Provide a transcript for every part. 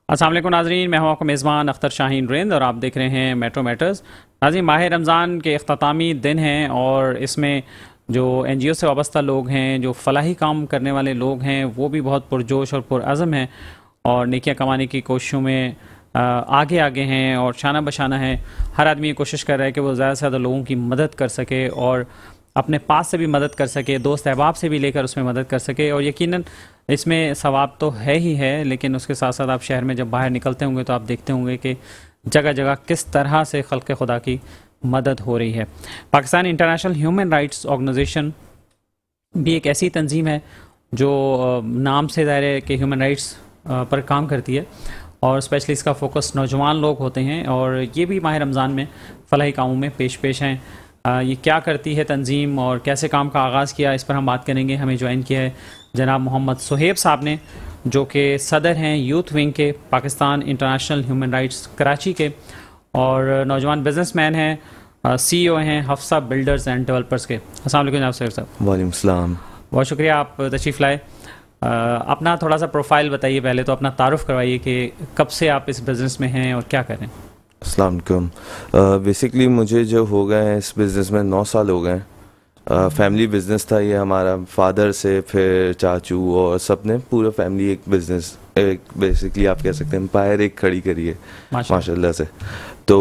अस्सलाम वालेकुम नाज़रीन, मैं हूं आपका मेज़बान अख्तर शाहीन रिंद और आप देख रहे हैं मेट्रो मैटर्स। नाज़रीन, माह रमज़ान के इख्तितामी दिन हैं और इसमें जो NGO से वाबस्ता लोग हैं, जो फ़लाही काम करने वाले लोग हैं, वो भी बहुत पुरजोश और पुरअज़म हैं और नेकियां कमाने की कोशिशों में आगे आगे हैं और शाना बशाना है। हर आदमी ये कोशिश कर रहा है कि वो ज़्यादा से ज़्यादा लोगों की मदद कर सके और अपने पास से भी मदद कर सके, दोस्त अहबाब से भी लेकर उसमें मदद कर सके। और यकीनन इसमें सवाब तो है ही है, लेकिन उसके साथ साथ आप शहर में जब बाहर निकलते होंगे तो आप देखते होंगे कि जगह जगह किस तरह से खल्क़ खुदा की मदद हो रही है। Pakistan International Human Rights Organisation भी एक ऐसी तंजीम है जो नाम से ज़ाहिर है कि ह्यूमन राइट्स पर काम करती है और स्पेशली इसका फोकस नौजवान लोग होते हैं और ये भी माह रमज़ान में फ़लाही कामों में पेश हैं। ये क्या करती है तंजीम और कैसे काम का आगाज़ किया, इस पर हम बात करेंगे। हमें ज्वाइन किया है जनाब मोहम्मद सुहेब साहब ने, जो कि सदर हैं यूथ विंग के Pakistan International Human rights Karachi के और नौजवान बिजनेसमैन हैं, CEO हैं हफ्सा बिल्डर्स एंड डेवलपर्स के। अस्सलाम वालेकुम जनाब सुहेब साहब। वालेकुम सलाम। बहुत शुक्रिया आप तशरीफ़ लाए। अपना थोड़ा सा प्रोफाइल बताइए, पहले तो अपना तारुफ़ करवाइए कि कब से आप इस बिज़नेस में हैं और क्या करें। अस्सलाम वालेकुम। बेसिकली मुझे जो हो गए हैं इस बिज़नेस में 9 साल हो गए हैं। फैमिली बिज़नेस था ये हमारा, फादर से फिर चाचू और सब ने पूरा फैमिली एक बिज़नेस, एक बेसिकली आप कह सकते हैं एम्पायर एक खड़ी करी है माशाल्लाह से। तो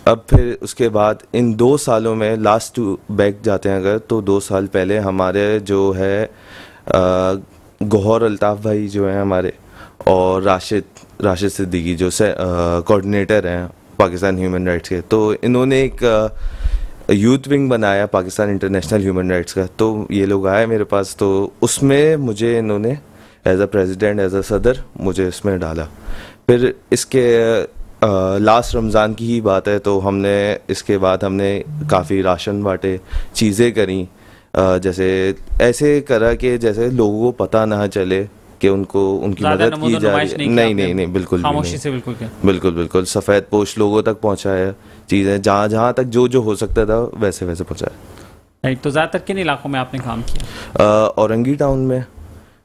अब फिर उसके बाद इन 2 सालों में लास्ट बैक जाते हैं अगर, तो 2 साल पहले हमारे जो है गौहर अल्ताफ़ भाई जो हैं हमारे और राशिद सिद्दीकी जो से कोऑर्डिनेटर हैं पाकिस्तान ह्यूमन राइट्स के, तो इन्होंने एक यूथ विंग बनाया पाकिस्तान इंटरनेशनल ह्यूमन राइट्स का। तो ये लोग आए मेरे पास, तो उसमें मुझे इन्होंने as a president, as a सदर मुझे इसमें डाला। फिर इसके लास्ट रमज़ान की ही बात है, तो हमने इसके बाद हमने काफ़ी राशन बांटे, चीज़ें करी, जैसे ऐसे करा कि जैसे लोगों को पता ना चले कि उनको उनकी मदद की जा रही है। नहीं बिल्कुल खामोशी से बिल्कुल सफ़ेद पोश लोगों तक पहुंचाया, चीज़ें जहाँ तक जो हो सकता था वैसे पहुंचाया। राइट, तो ज़्यादातर किन इलाकों में आपने काम किया? औरंगी टाउन में,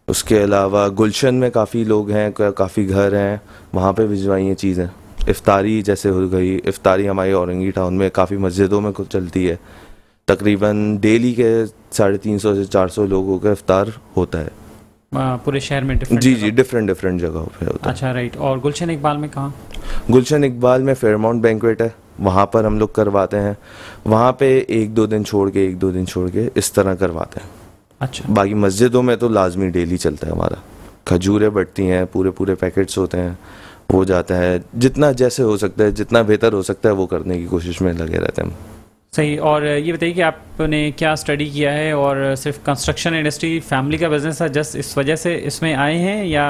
उसके अलावा गुलशन में काफ़ी लोग हैं, काफ़ी घर हैं, वहाँ पे भिजवाई हैं चीज़ें। इफ्तारी जैसे हो गई, इफ्तारी हमारी औरंगी टाउन में काफ़ी मस्जिदों में चलती है, तकरीबन डेली के 350 से 400 लोगों का इफ्तार होता है पूरे शहर में। जी डिफरेंट जगहों पे होता है। अच्छा राइट, और गुलशन इकबाल में कहाँ? गुलशन इकबाल में फेयरमाउंट बैंक्वेट है, वहाँ पर हम लोग करवाते हैं। वहाँ पे 1-2 दिन छोड़ के इस तरह करवाते हैं। अच्छा, बाकी मस्जिदों में तो लाजमी डेली चलता है हमारा। खजूरें बढ़ती हैं, पूरे पैकेट्स होते हैं, वो जाता है। जितना जैसे हो सकता है, जितना बेहतर हो सकता है वो करने की कोशिश में लगे रहते हैं हम। सही। और ये बताइए कि आपने क्या स्टडी किया है और सिर्फ कंस्ट्रक्शन इंडस्ट्री फैमिली का बिजनेस था, जस्ट इस वजह से इसमें आए हैं या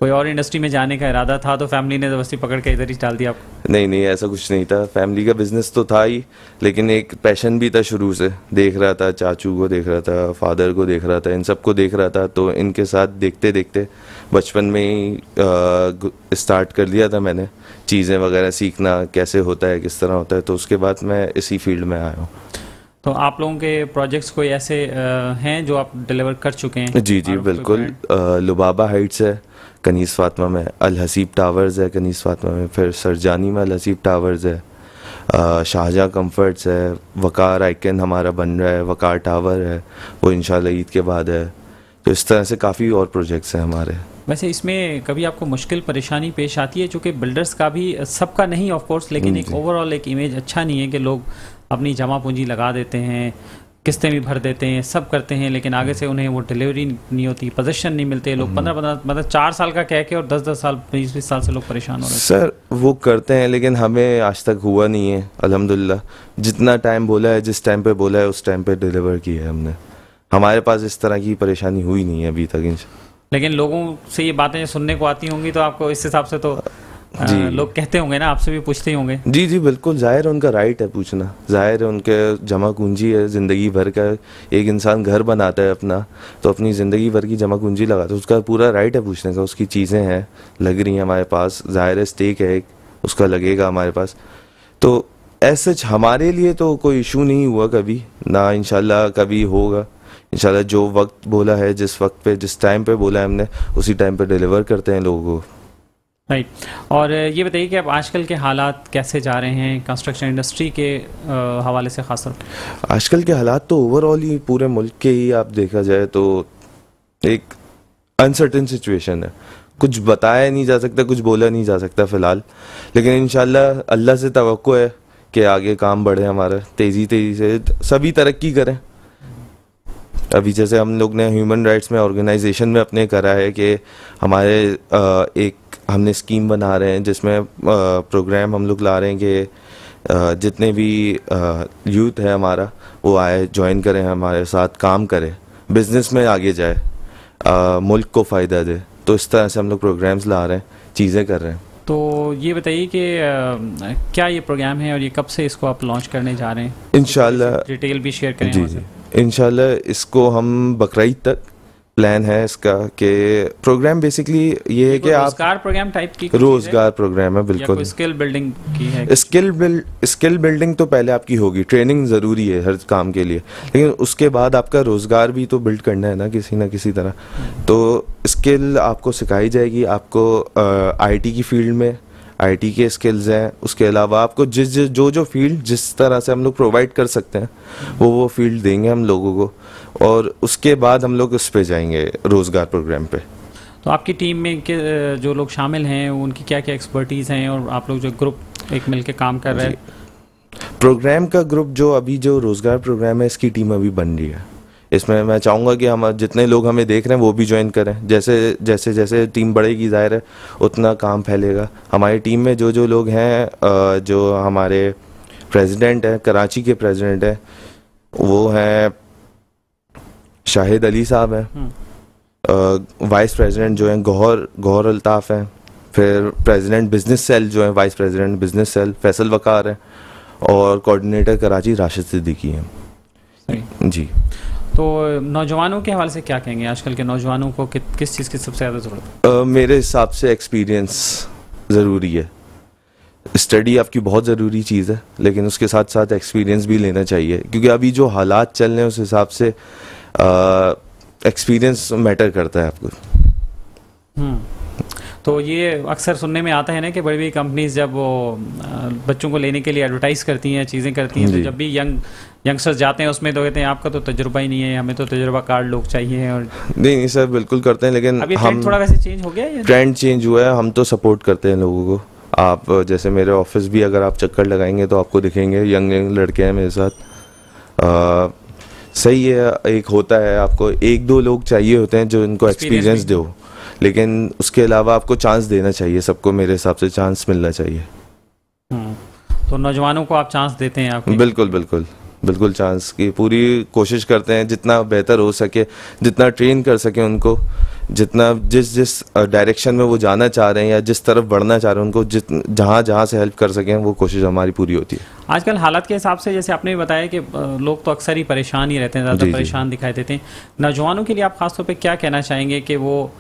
कोई और इंडस्ट्री में जाने का इरादा था तो फैमिली ने ज़बरदस्ती पकड़ के इधर ही डाल दिया आपको? नहीं ऐसा कुछ नहीं था। फैमिली का बिजनेस तो था ही, लेकिन एक पैशन भी था शुरू से। देख रहा था, चाचू को देख रहा था, फादर को देख रहा था, इन सबको देख रहा था, तो इनके साथ देखते देखते बचपन में ही स्टार्ट कर लिया था मैंने चीज़ें वगैरह सीखना, कैसे होता है, किस तरह होता है। तो उसके बाद मैं इसी फील्ड में आया हूँ। तो आप लोगों के प्रोजेक्ट्स कोई ऐसे हैं जो आप डिलीवर कर चुके हैं? जी बिल्कुल। लुबाबा हाइट्स है कनीस फातिमा में, अल हसीब टावर्स है कनीस फातिमा में, फिर सरजानी में अल हसीब टावर्स है, शाहजहाँ कंफर्ट्स है, वकार आइकन हमारा बन रहा है, वकार टावर है, वो इंशाल्लाह ईद के बाद है। तो इस तरह से काफ़ी और प्रोजेक्ट्स हैं हमारे। वैसे इसमें कभी आपको मुश्किल परेशानी पेश आती है, चूँकि बिल्डर्स का भी, सबका नहीं ऑफ कोर्स, लेकिन एक ओवरऑल एक इमेज अच्छा नहीं है कि लोग अपनी जमा पूंजी लगा देते हैं, किस्तें भी भर देते हैं, सब करते हैं, लेकिन आगे से उन्हें वो डिलीवरी नहीं होती, पोजीशन नहीं मिलते। लोग 15 मतलब 4 साल का कह के और 10 साल 20 साल से लोग परेशान हो रहे हैं। सर वो करते हैं, लेकिन हमें आज तक हुआ नहीं है अल्हम्दुलिल्लाह। जितना टाइम बोला है, जिस टाइम पे बोला है उस टाइम पे डिलीवर किया है हमने। हमारे पास इस तरह की परेशानी हुई नहीं है अभी तक। लेकिन लोगों से ये बातें सुनने को आती होंगी, तो आपको इस हिसाब से तो लोग कहते होंगे ना, आपसे भी पूछते ही होंगे। जी बिल्कुल, जाहिर है उनका राइट है पूछना, जाहिर है उनके जमा पूंजी है ज़िंदगी भर का। एक इंसान घर बनाता है अपना, तो अपनी ज़िंदगी भर की जमा पूंजी लगाता है, उसका पूरा राइट है पूछने का। उसकी चीज़ें हैं, लग रही हैं हमारे पास, जाहिर है स्टेक है एक, उसका लगेगा हमारे पास। तो ऐसा हमारे लिए तो कोई इशू नहीं हुआ कभी ना, इंशाल्लाह कभी होगा। इंशाल्लाह जो वक्त बोला है, जिस वक्त पे, जिस टाइम पे बोला है हमने, उसी टाइम पे डिलीवर करते हैं लोगों को। राइट। और ये बताइए कि अब आजकल के हालात कैसे जा रहे हैं कंस्ट्रक्शन इंडस्ट्री के हवाले से खासतौर पर? आजकल के हालात तो ओवरऑल ही पूरे मुल्क के ही आप देखा जाए तो एक अनसर्टेन सिचुएशन है। कुछ बताया नहीं जा सकता, कुछ बोला नहीं जा सकता फ़िलहाल, लेकिन इंशाल्लाह अल्लाह से तवक्को है कि आगे काम बढ़े हमारा, तेज़ी से सभी तरक्की करें। अभी जैसे हम लोग ने ह्यूमन राइट्स में ऑर्गेनाइजेशन में अपने करा है कि हमारे एक हमने स्कीम बना रहे हैं जिसमें प्रोग्राम हम लोग ला रहे हैं कि जितने भी यूथ है हमारा वो आए, ज्वाइन करें, हमारे साथ काम करें, बिजनेस में आगे जाए, मुल्क को फ़ायदा दे। तो इस तरह से हम लोग प्रोग्राम्स ला रहे हैं, चीज़ें कर रहे हैं। तो ये बताइए कि क्या ये प्रोग्राम है और ये कब से इसको आप लॉन्च करने जा रहे हैं? इंशाल्लाह डिटेल भी शेयर करें। जी जी, इंशाल्लाह इसको हम बकरीद तक प्लान है इसका कि प्रोग्राम बेसिकली ये है कि आप रोजगार प्रोग्राम टाइप की रोजगार प्रोग्राम है, या बिल्कुल। कोई स्किल बिल्डिंग की है? स्किल बिल्डिंग तो पहले आपकी होगी, ट्रेनिंग ज़रूरी है हर काम के लिए, लेकिन उसके बाद आपका रोज़गार भी तो बिल्ड करना है ना किसी तरह। तो स्किल आपको सिखाई जाएगी, आपको आईटी की फील्ड में आईटी के स्किल्स हैं, उसके अलावा आपको जो फील्ड जिस तरह से हम लोग प्रोवाइड कर सकते हैं वो फील्ड देंगे हम लोगों को, और उसके बाद हम लोग उस पे जाएंगे रोज़गार प्रोग्राम पे। तो आपकी टीम में के जो लोग शामिल हैं उनकी क्या क्या एक्सपर्टीज़ हैं, और आप लोग जो ग्रुप एक मिल के काम कर रहे हैं? प्रोग्राम का ग्रुप जो रोज़गार प्रोग्राम है इसकी टीम अभी बन रही है। इसमें मैं चाहूँगा कि हम जितने लोग हमें देख रहे हैं वो भी ज्वाइन करें। जैसे टीम बढ़ेगी ज़ाहिर है उतना काम फैलेगा। हमारी टीम में जो लोग हैं, जो हमारे प्रेसिडेंट हैं, कराची के प्रेसिडेंट हैं, वो हैं शाहिद अली साहब हैं, वाइस प्रेसिडेंट जो हैं गौहर अल्ताफ़ हैं, फिर प्रेसिडेंट बिजनेस सेल जो हैं vice president business cell Faisal Waqar हैं, और कोऑर्डिनेटर कराची राशिद सिद्दीकी हैं। जी। तो नौजवानों के हवाले से क्या कहेंगे? आजकल के नौजवानों को किस चीज़ की सबसे ज़्यादा ज़रूरत है? मेरे हिसाब से एक्सपीरियंस ज़रूरी है। स्टडी आपकी बहुत ज़रूरी चीज़ है, लेकिन उसके साथ साथ एक्सपीरियंस भी लेना चाहिए, क्योंकि अभी जो हालात चल रहे हैं उस हिसाब से एक्सपीरियंस मैटर करता है आपको। तो ये अक्सर सुनने में आता है ना कि बड़ी बड़ी कंपनीज जब वो बच्चों को लेने के लिए एडवर्टाइज करती हैं, चीज़ें करती हैं, तो जब भी यंगस्टर्स जाते हैं उसमें तो कहते हैं आपका तो तजुर्बा ही नहीं है, हमें तो तजुर्बा कार लोग चाहिए। और नहीं सर, बिल्कुल करते हैं, लेकिन अभी हम थोड़ा वैसे चेंज हो गया है, ट्रेंड चेंज हुआ है। हम तो सपोर्ट करते हैं लोगों को। आप जैसे मेरे ऑफिस भी अगर आप चक्कर लगाएंगे तो आपको दिखेंगे यंग लड़के हैं मेरे साथ। सही है, एक होता है आपको 1-2 लोग चाहिए होते हैं जो इनको एक्सपीरियंस दो, लेकिन उसके अलावा आपको चांस देना चाहिए सबको। मेरे हिसाब से चांस मिलना चाहिए। तो नौजवानों को आप चांस देते हैं? आप बिल्कुल चांस की पूरी कोशिश करते हैं, जितना बेहतर हो सके, जितना ट्रेन कर सके उनको, जितना जिस डायरेक्शन में वो जाना चाह रहे हैं या जिस तरफ बढ़ना चाह रहे हैं उनको जहाँ से हेल्प कर सकें वो कोशिश हमारी पूरी होती है। आजकल हालात के हिसाब से जैसे आपने बताया कि लोग तो अक्सर ही परेशान ही रहते हैं, ज़्यादा परेशान दिखाई देते हैं। नौजवानों के लिए आप खासतौर पे क्या कहना चाहेंगे कि वो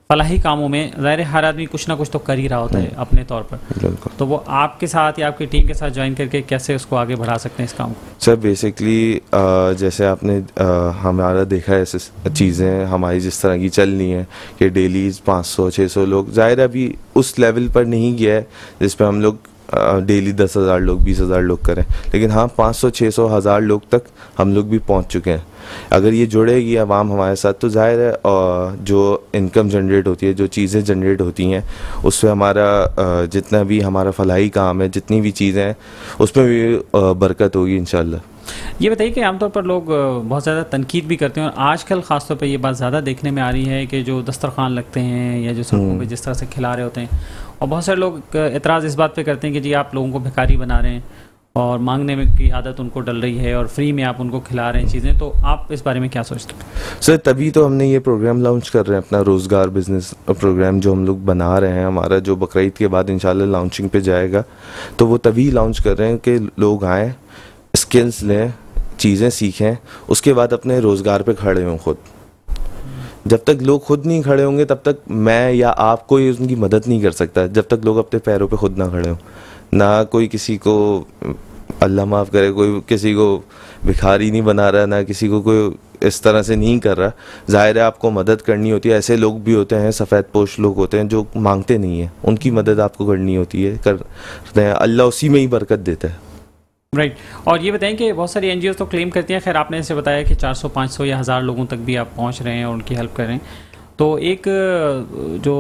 फलाही कामों में, ज़ाहिर हर आदमी कुछ ना कुछ तो कर ही रहा होता है अपने तौर पर, तो वो आपके साथ या आपकी टीम के साथ ज्वाइन करके कैसे उसको आगे बढ़ा सकते हैं इस काम को? सर बेसिकली जैसे आपने हमारा देखा है ऐसे चीज़ें हमारी जिस तरह की चल रही हैं कि डेली 500-600 लोग, ज़ाहिर अभी उस लेवल पर नहीं गया है जिस पर हम लोग डेली 10,000 लोग 20,000 लोग करें, लेकिन हाँ 500-600 हज़ार लोग तक हम लोग भी पहुंच चुके हैं। अगर ये जुड़ेगी आवाम हमारे साथ तो जाहिर है जो इनकम जनरेट होती है, जो चीज़ें जनरेट होती हैं, उससे हमारा जितना भी हमारा फलाही काम है, जितनी भी चीज़ें हैं उसमें भी बरकत होगी इंशाल्लाह। ये बताइए कि आमतौर पर लोग बहुत ज़्यादा तनकीद भी करते हैं, और आजकल ख़ासतौर पर ये बात ज़्यादा देखने में आ रही है कि जो दस्तरखान लगते हैं या जो सड़कों पे जिस तरह से खिला रहे होते हैं, और बहुत सारे लोग एतराज़ इस बात पे करते हैं कि जी आप लोगों को भिखारी बना रहे हैं और मांगने में की आदत उनको डल रही है और फ्री में आप उनको खिला रहे हैं चीज़ें, तो आप इस बारे में क्या सोचते हैं? सर तभी तो हमने ये प्रोग्राम लॉन्च कर रहे हैं, अपना रोज़गार बिजनेस प्रोग्राम जो हम लोग बना रहे हैं, हमारा जो बकरीद के बाद इंशाल्लाह लॉन्चिंग पे जाएगा, तो वो तभी लॉन्च कर रहे हैं कि लोग आएँ, स्किल्स लें, चीज़ें सीखें, उसके बाद अपने रोज़गार पे खड़े हों खुद। जब तक लोग खुद नहीं खड़े होंगे तब तक मैं या आप कोई उनकी मदद नहीं कर सकता। जब तक लोग अपने पैरों पे खुद ना खड़े हों, ना कोई किसी को, अल्लाह माफ़ करे, कोई किसी को भिखारी नहीं बना रहा, ना किसी को कोई इस तरह से नहीं कर रहा, ज़ाहिर है आपको मदद करनी होती है। ऐसे लोग भी होते हैं, सफ़ेद पोश लोग होते हैं जो मांगते नहीं हैं, उनकी मदद आपको करनी होती है, करते हैं, अल्लाह उसी में ही बरकत देता है। राइट। और ये बताएं कि बहुत सारी एनजीओ तो क्लेम करती हैं, खैर आपने ऐसे बताया कि 400, 500 या 1000 लोगों तक भी आप पहुंच रहे हैं और उनकी हेल्प कर रहे हैं। तो एक जो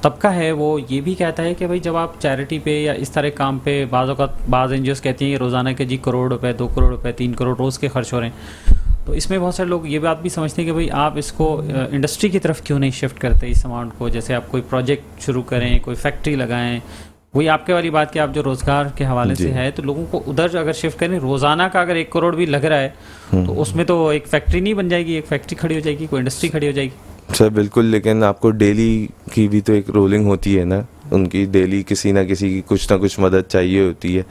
तबका है वो ये भी कहता है कि भाई जब आप चैरिटी पे या इस तरह काम पे बाज़ एनजीओज़ कहती हैं कि रोज़ाना के जी करोड़ रुपए, 2 करोड़ रुपए, 3 करोड़ रोज़ के खर्च हो रहे हैं, तो इसमें बहुत सारे लोग ये बात भी समझते हैं कि भाई आप इसको इंडस्ट्री की तरफ क्यों नहीं शिफ्ट करते इस अमाउंट को, जैसे आप कोई प्रोजेक्ट शुरू करें, कोई फैक्ट्री लगाएं। वही आपके वाली बात कि आप जो रोज़गार के हवाले से है तो लोगों को उधर अगर शिफ्ट करें, रोज़ाना का अगर 1 करोड़ भी लग रहा है तो उसमें तो एक फैक्ट्री नहीं बन जाएगी, एक फैक्ट्री खड़ी हो जाएगी, कोई इंडस्ट्री खड़ी हो जाएगी। सर बिल्कुल, लेकिन आपको डेली की भी तो एक रोलिंग होती है ना, उनकी डेली किसी ना किसी की कुछ ना कुछ मदद चाहिए होती है।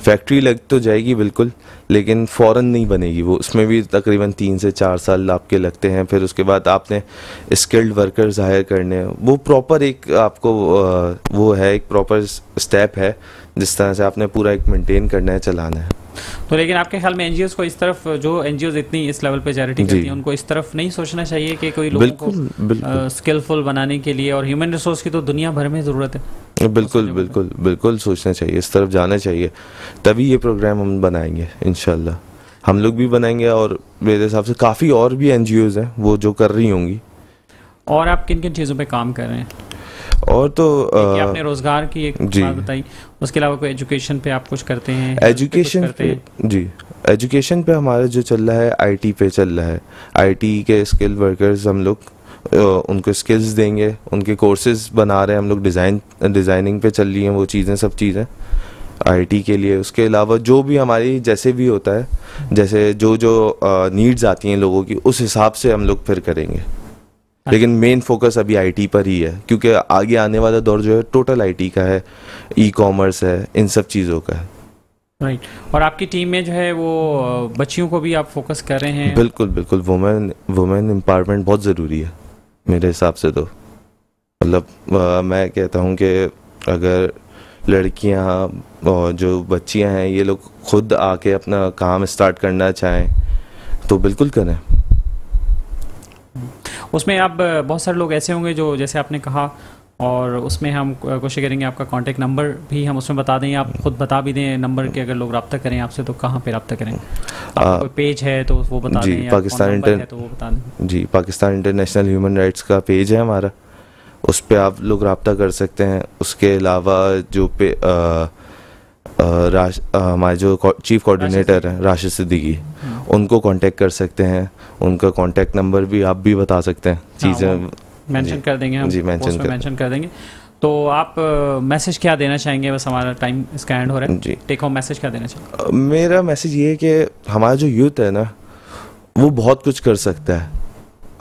फैक्ट्री लग तो जाएगी बिल्कुल, लेकिन फ़ौरन नहीं बनेगी वो, उसमें भी तकरीबन 3 से 4 साल आपके लगते हैं। फिर उसके बाद आपने स्किल्ड वर्कर्स हायर करने हैं, वो प्रॉपर एक आपको वो है, एक प्रॉपर स्टेप है जिस तरह से आपने पूरा एक मेंटेन करना है, चलाना है। तो लेकिन आपके ख्याल में एनजीओज़ को इस तरफ, जो एनजीओज़ इतनी इस लेवल पे चैरिटी करती हैं, उनको इस तरफ नहीं सोचना चाहिए कि कोई लोगों को स्किलफुल बनाने के लिए, और ह्यूमन रिसोर्स की तो दुनिया भर में ज़रूरत है। बिल्कुल बिल्कुल बिल्कुल सोचना चाहिए, इस तरफ जाना चाहिए, तभी ये प्रोग्राम हम बनाएंगे इंशाल्लाह। हम लोग भी बनाएंगे और मेरे हिसाब से काफ़ी और भी एनजीओज़ हैं वो जो कर रही होंगी। और आप किन किन चीज़ों पे काम कर रहे हैं? और तो आपने रोजगार की एक बात बताई, उसके अलावा कोई एजुकेशन पे आप कुछ करते हैं? एजुकेशन पे जी, एजुकेशन पे हमारा जो चल रहा है आईटी पे चल रहा है। आईटी के स्किल वर्कर्स हम लोग उनको स्किल्स देंगे, उनके कोर्सेज बना रहे हैं हम लोग, डिज़ाइनिंग पे चल रही हैं वो चीज़ें, सब चीज़ें आईटी के लिए। उसके अलावा जो भी हमारी जैसे भी होता है, जैसे जो जो नीड्स आती हैं लोगों की, उस हिसाब से हम लोग फिर करेंगे। लेकिन मेन फोकस अभी आईटी पर ही है, क्योंकि आगे आने वाला दौर जो है टोटल आईटी का है, ई कॉमर्स है, इन सब चीज़ों का है। राइट। और आपकी टीम में जो है वो बच्चियों को भी आप फोकस कर रहे हैं? बिल्कुल बिल्कुल, वुमेन एम्पावरमेंट बहुत ज़रूरी है मेरे हिसाब से। तो मतलब मैं कहता हूँ कि अगर लड़कियाँ और जो बच्चियाँ हैं ये लोग खुद आके अपना काम स्टार्ट करना चाहें तो बिल्कुल करें। उसमें आप बहुत सारे लोग ऐसे होंगे जो, जैसे आपने कहा, और उसमें हम कोशिश करेंगे आपका कांटेक्ट नंबर भी हम उसमें बता दें, आप खुद बता भी दें नंबर के, अगर लोग रब्ता करें आपसे तो कहाँ पे रब्ता करें? कोई पेज है तो वो बता दें, जी पाकिस्तान इंटरनेशनल ह्यूमन राइट्स का पेज है हमारा, उस पर आप लोग रब्ता कर सकते हैं। उसके अलावा जो हमारे जो चीफ कोऑर्डिनेटर हैं राशिद सिद्दीकी, उनको कांटेक्ट कर सकते हैं, उनका कांटेक्ट नंबर भी आप भी बता सकते हैं। चीज़ें मेंशन कर देंगे हम, जी मेंशन कर देंगे। तो आप मैसेज क्या देना चाहेंगे? बस हमारा टाइम इसका एंड हो रहा है जी, टेक होम मैसेज क्या देना चाहेंगे? मेरा मैसेज ये है कि हमारा जो यूथ है ना वो बहुत कुछ कर सकता है।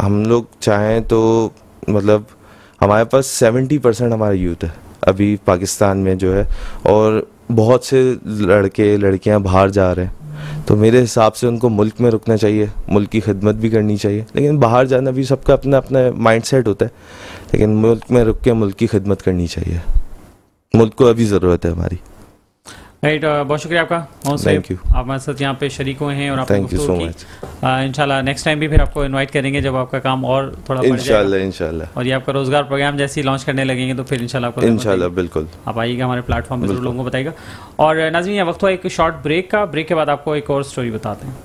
हम लोग चाहें तो मतलब हमारे पास 70% हमारा यूथ है अभी पाकिस्तान में जो है, और बहुत से लड़के लड़कियां बाहर जा रहे हैं। तो मेरे हिसाब से उनको मुल्क में रुकना चाहिए, मुल्क की खिदमत भी करनी चाहिए। लेकिन बाहर जाना भी सबका अपना अपना माइंड सेट होता है, लेकिन मुल्क में रुक के मुल्क की खिदमत करनी चाहिए, मुल्क को अभी ज़रूरत है हमारी। राइट, बहुत शुक्रिया आपका। थैंक यू, आप हमारे साथ यहाँ पे शरीक हुए हैं और थैंक यू सो मच। इंशाल्लाह नेक्स्ट टाइम भी फिर आपको इनवाइट करेंगे जब आपका काम और थोड़ा बढ़ जाएगा इंशाल्लाह। और ये आपका रोजगार प्रोग्राम जैसे ही लॉन्च करने लगेंगे तो फिर इंशाल्लाह बिल्कुल आप आइएगा हमारे प्लेटफॉर्म में, जरूर लोगों को बताइएगा। और नाज़रीन, वक्त हुआ एक शॉर्ट ब्रेक का, ब्रेक के बाद आपको एक और स्टोरी बताते हैं।